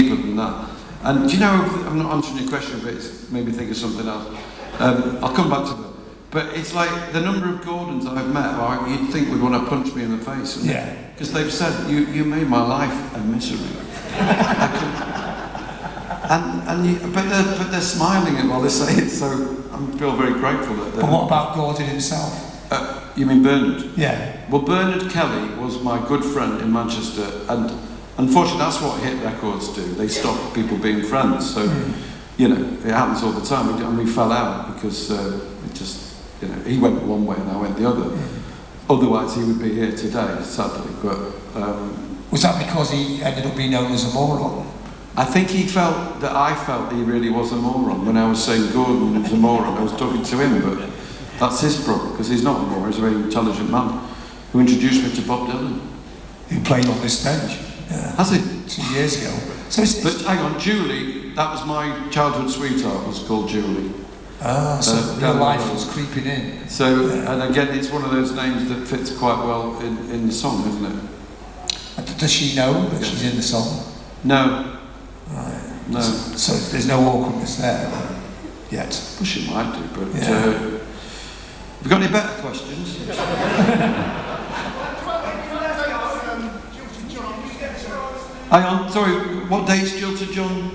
deeper than that. And do you know, I'm not answering your question, but it's made me think of something else. I'll come back to that. But it's like the number of Gordons I've met, you'd think would want to punch me in the face. Yeah. Because they've said, you made my life a misery. but they're smiling while they say it, so I feel very grateful that they're... But what about Gordon himself? You mean Bernard? Yeah. Well, Bernard Kelly was my good friend in Manchester, and unfortunately that's what hit records do. They stop people being friends, so, you know, it happens all the time. And we fell out because it just, you know, he went one way and I went the other. Otherwise he would be here today, sadly, but... was that because he ended up being known as a moron? I think he felt that I felt he really was a moron. When I was saying Gordon was a moron, I was talking to him, but that's his problem, because he's not a moron, he's a very intelligent man who introduced me to Bob Dylan. Who played on this stage. Yeah. Has he? 2 years ago. So but hang on, Julie, that was my childhood sweetheart, was called Julie. Ah, so your life was creeping in. So, yeah. And again, it's one of those names that fits quite well in the song, isn't it? Does she know that she's in the song? No. Right. No. So there's no awkwardness there yet? Well, she might do, but... Yeah. Have you got any better questions? Hang on, sorry, what date's Jilted John?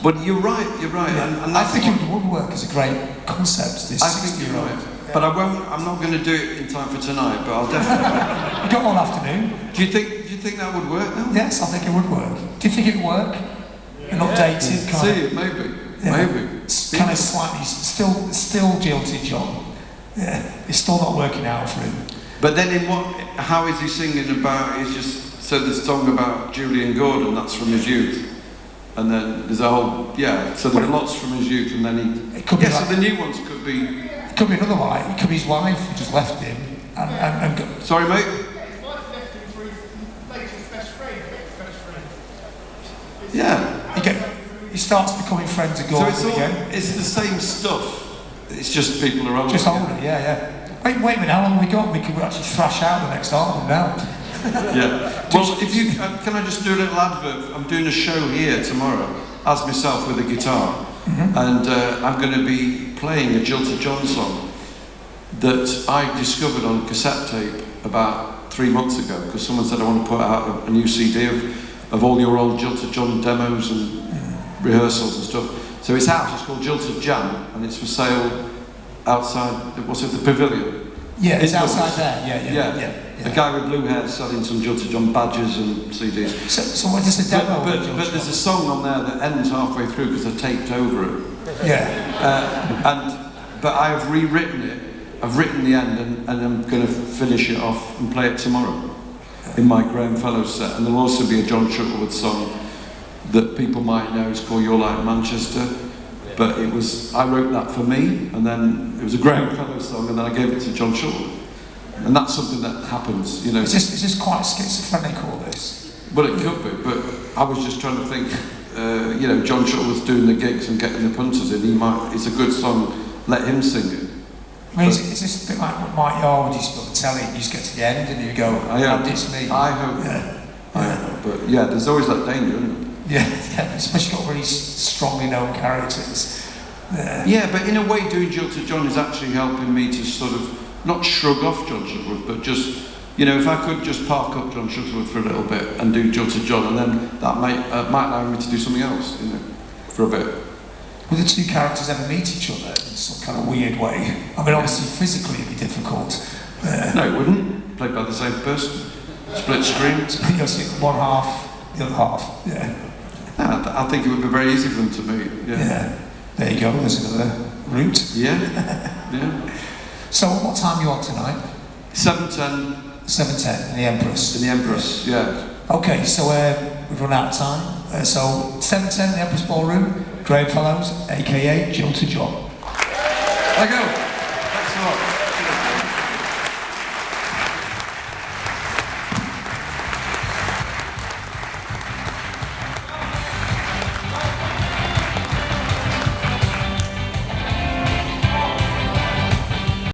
But you're right. Yeah. And I think it would work as a great concept, this 60-year-old. Right. Yeah. But I'm not going to do it in time for tonight, but I'll definitely... You've got all afternoon. Do you think that would work now? Yes, I think it would work. Do you think it would work? An updated kind of... See it, maybe. Yeah. Maybe. It's kind of slightly... Still Jilted John. Yeah. It's still not working out for him. But then how is he singing about... It's just... So the song about Julian Gordon, that's from his youth. And then there's a whole, so there are lots from his youth, and then he... It could be so the new ones could be... It could be another wife. It could be his wife who just left him and go... Sorry, mate? His wife left him for his latest best friend, ex-best friend. Yeah. He starts becoming friends with Gordon again. It's the same stuff. It's just people are older. Just older, yeah. Wait a minute, how long have we got? We could actually thrash out the next album now. Yeah. Well, if you can, I just do a little advert? I'm doing a show here tomorrow, as myself with a guitar, and I'm going to be playing a Jilted John song that I discovered on cassette tape about 3 months ago, because someone said I want to put out a new CD of all your old Jilted John demos and rehearsals and stuff. So it's out. It's called Jilted Jam, and it's for sale outside. What's it? The Pavilion. Yeah, it's outside there. Yeah. A guy with blue hair selling some Jilted John badges and CDs. So what is the demo? But there's a song on there that ends halfway through because I taped over it. Yeah. But I have rewritten it. I've written the end and I'm going to finish it off and play it tomorrow in my Graham Fellows set. And there'll also be a John Shuttleworth song that people might know. It's called You're Like Manchester. But I wrote that for me, and then it was a Graham Fellows song, and then I gave it to John Shuttleworth. And that's something that happens, you know. Is this quite schizophrenic, all this? Well, it could be, but I was just trying to think, John Shuttleworth's doing the gigs and getting the punters in. It's a good song, let him sing it. I mean, is this a bit like what Mike Yarwood used to put on telly, and you just get to the end and you go, and it's me? I hope. Yeah. I hope. But yeah, there's always that danger, isn't there? Yeah, especially got really strongly known characters. Yeah, but in a way, doing Jilted John is actually helping me to sort of not shrug off John Shuttleworth, but just, if I could just park up John Shuttleworth for a little bit and do Jilted John, and then that might allow me to do something else, for a bit. Will the two characters ever meet each other in some kind of weird way? I mean, obviously, physically it'd be difficult. No, it wouldn't. Played by the same person. Split screen. You'll see one half, the other half. Yeah. I think it would be very easy for them to meet. Yeah. There you go. There's another route. Yeah. So, what time are you on tonight? 7:10. 7:10 in the Empress. In the Empress, yeah. Okay, so we've run out of time. So 7:10 in the Empress Ballroom. Graham Fellows, aka Jilted John. There you go.